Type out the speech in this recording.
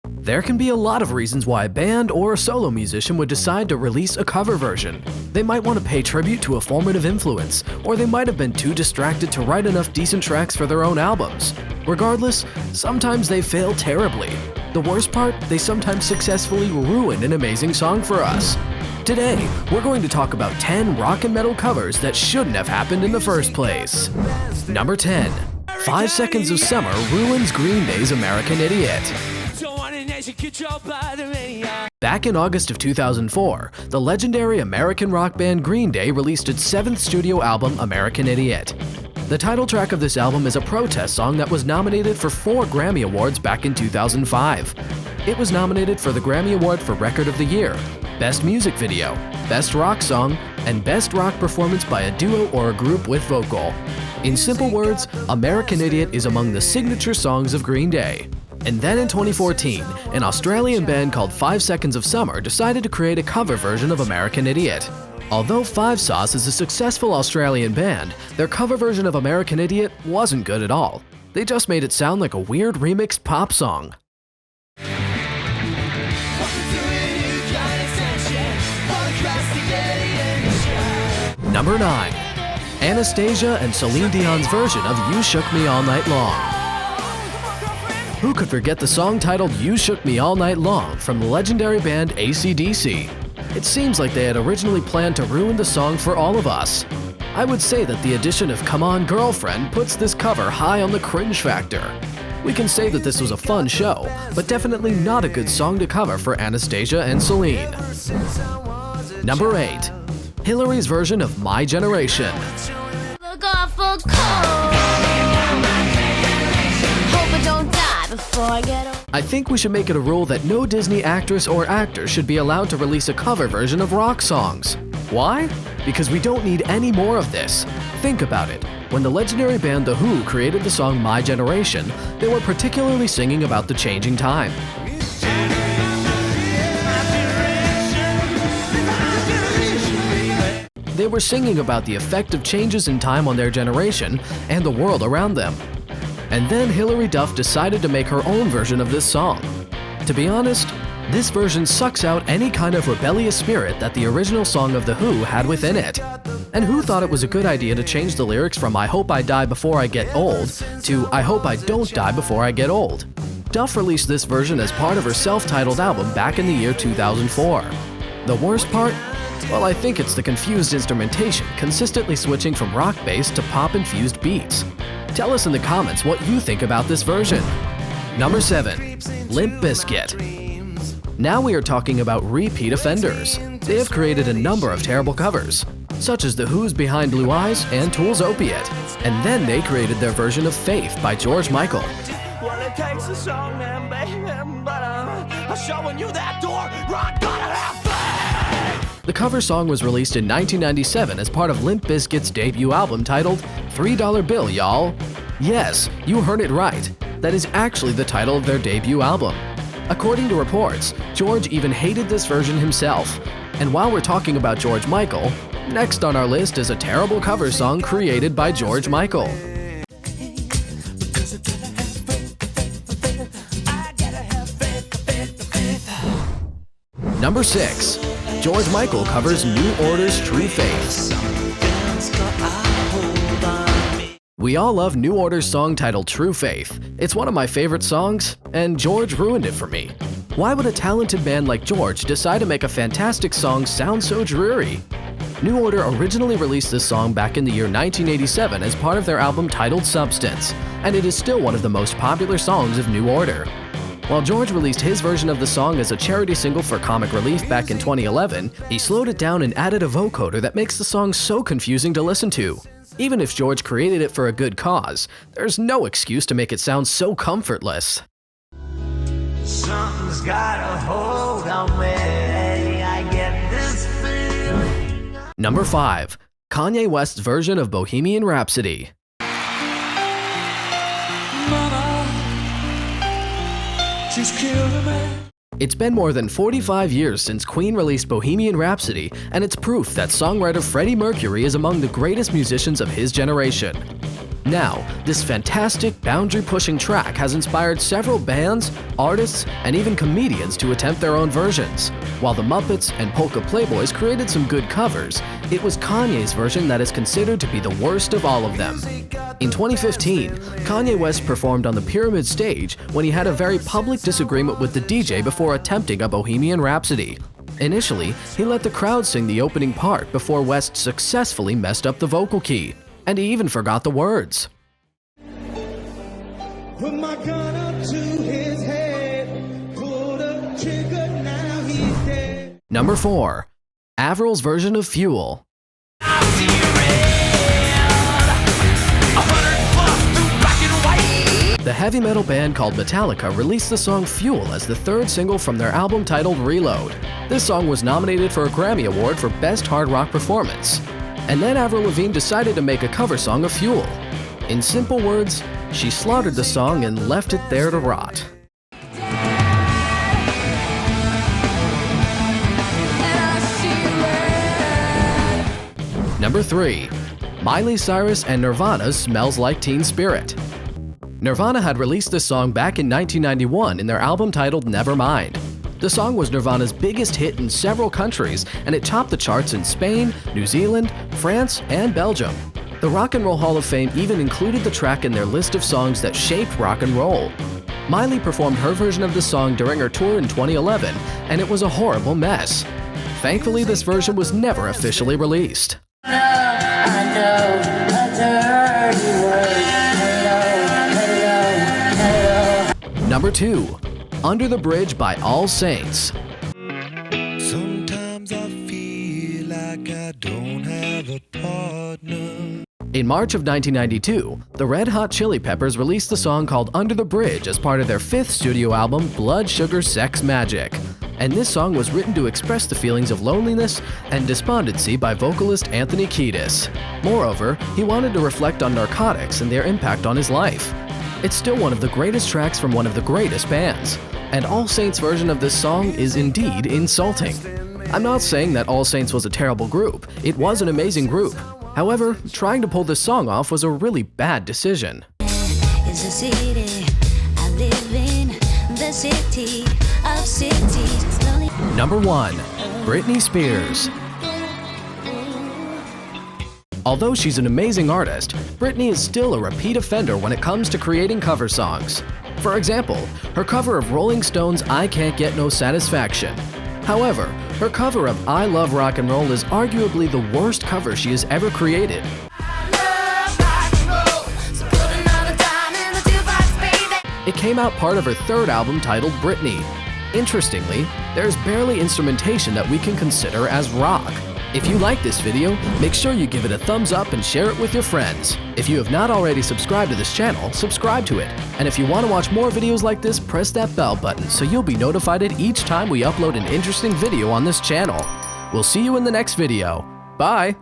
There can be a lot of reasons why a band or a solo musician would decide to release a cover version. They might want to pay tribute to a formative influence, or they might have been too distracted to write enough decent tracks for their own albums. Regardless, sometimes they fail terribly. The worst part, they sometimes successfully ruin an amazing song for us. Today, we're going to talk about 10 rock and metal covers that shouldn't have happened in the first place. Number 10. 5 Seconds of Summer ruins Green Day's American Idiot. Back in August of 2004, the legendary American rock band Green Day released its 7th studio album, American Idiot. The title track of this album is a protest song that was nominated for 4 Grammy Awards back in 2005. It was nominated for the Grammy Award for Record of the Year, Best Music Video, Best Rock Song, and Best Rock Performance by a Duo or a Group with Vocal. In simple words, American Idiot is among the signature songs of Green Day. And then in 2014, an Australian band called 5 Seconds of Summer decided to create a cover version of American Idiot. Although Five Sauce is a successful Australian band, their cover version of American Idiot wasn't good at all. They just made it sound like a weird remixed pop song. Number 9. Anastasia and Celine Dion's version of You Shook Me All Night Long. Who could forget the song titled You Shook Me All Night Long from the legendary band ACDC? It seems like they had originally planned to ruin the song for all of us. I would say that the addition of Come On Girlfriend puts this cover high on the cringe factor. We can say that this was a fun show, but definitely not a good song to cover for Anastasia and Celine. Number 8. Hilary's version of My Generation. Look awful cold. Hope I don't die before I get old. I think we should make it a rule that no Disney actress or actor should be allowed to release a cover version of rock songs. Why? Because we don't need any more of this. Think about it. When the legendary band The Who created the song My Generation, they were particularly singing about the changing time. They were singing about the effect of changes in time on their generation and the world around them. And then Hilary Duff decided to make her own version of this song. To be honest, this version sucks out any kind of rebellious spirit that the original song of The Who had within it. And who thought it was a good idea to change the lyrics from I hope I die before I get old to I hope I don't die before I get old? Duff released this version as part of her self-titled album back in the year 2004. The worst part? Well, I think it's the confused instrumentation consistently switching from rock bass to pop-infused beats. Tell us in the comments what you think about this version. Number 7. Limp Bizkit. Now we are talking about repeat offenders. They have created a number of terrible covers, such as The Who's Behind Blue Eyes and Tool's Opiate. And then they created their version of Faith by George Michael. Well, it takes a song, man, baby, but I'm showing you that door, rock gotta have faith. The cover song was released in 1997 as part of Limp Bizkit's debut album titled $3 Bill, Y'all. Yes, you heard it right. That is actually the title of their debut album. According to reports, George even hated this version himself. And while we're talking about George Michael, next on our list is a terrible cover song created by George Michael. Number 6. George Michael covers New Order's True Faith. We all love New Order's song titled True Faith. It's one of my favorite songs, and George ruined it for me. Why would a talented band like George decide to make a fantastic song sound so dreary? New Order originally released this song back in the year 1987 as part of their album titled Substance, and it is still one of the most popular songs of New Order. While George released his version of the song as a charity single for Comic Relief back in 2011, he slowed it down and added a vocoder that makes the song so confusing to listen to. Even if George created it for a good cause, there's no excuse to make it sound so comfortless. Something's got a hold on me, I get this feeling. Number 5. Kanye West's version of Bohemian Rhapsody. She's killing me. It's been more than 45 years since Queen released Bohemian Rhapsody, and it's proof that songwriter Freddie Mercury is among the greatest musicians of his generation. Now, this fantastic, boundary-pushing track has inspired several bands, artists, and even comedians to attempt their own versions. While the Muppets and Polka Playboys created some good covers, it was Kanye's version that is considered to be the worst of all of them. In 2015, Kanye West performed on the Pyramid stage when he had a very public disagreement with the DJ before attempting a Bohemian Rhapsody. Initially, he let the crowd sing the opening part before West successfully messed up the vocal key. And he even forgot the words. Put my gun up to his head, pulled the trigger, now he's dead. Number 4. Avril's version of Fuel. The heavy metal band called Metallica released the song Fuel as the third single from their album titled Reload. This song was nominated for a Grammy Award for Best Hard Rock Performance. And then Avril Lavigne decided to make a cover song of Fuel. In simple words, she slaughtered the song and left it there to rot. Number 3. Miley Cyrus and Nirvana's Smells Like Teen Spirit. Nirvana had released this song back in 1991 in their album titled Nevermind. The song was Nirvana's biggest hit in several countries, and it topped the charts in Spain, New Zealand, France, and Belgium. The Rock and Roll Hall of Fame even included the track in their list of songs that shaped rock and roll. Miley performed her version of the song during her tour in 2011, and it was a horrible mess. Thankfully, this version was never officially released. Number 2. Under the Bridge by All Saints. Sometimes I feel like I don't have a partner. In March of 1992, the Red Hot Chili Peppers released the song called Under the Bridge as part of their 5th studio album, Blood, Sugar, Sex, Magic. And this song was written to express the feelings of loneliness and despondency by vocalist Anthony Kiedis. Moreover, he wanted to reflect on narcotics and their impact on his life. It's still one of the greatest tracks from one of the greatest bands, and All Saints' version of this song is indeed insulting. I'm not saying that All Saints was a terrible group, it was an amazing group. However, trying to pull this song off was a really bad decision. It's a city I live in, the city of cities. Slowly. Number 1. Britney Spears. Although she's an amazing artist, Britney is still a repeat offender when it comes to creating cover songs. For example, her cover of Rolling Stone's I Can't Get No Satisfaction. However, her cover of I Love Rock and Roll is arguably the worst cover she has ever created. It came out part of her third album titled Britney. Interestingly, there's barely instrumentation that we can consider as rock. If you like this video, make sure you give it a thumbs up and share it with your friends. If you have not already subscribed to this channel, subscribe to it. And if you want to watch more videos like this, press that bell button so you'll be notified each time we upload an interesting video on this channel. We'll see you in the next video. Bye!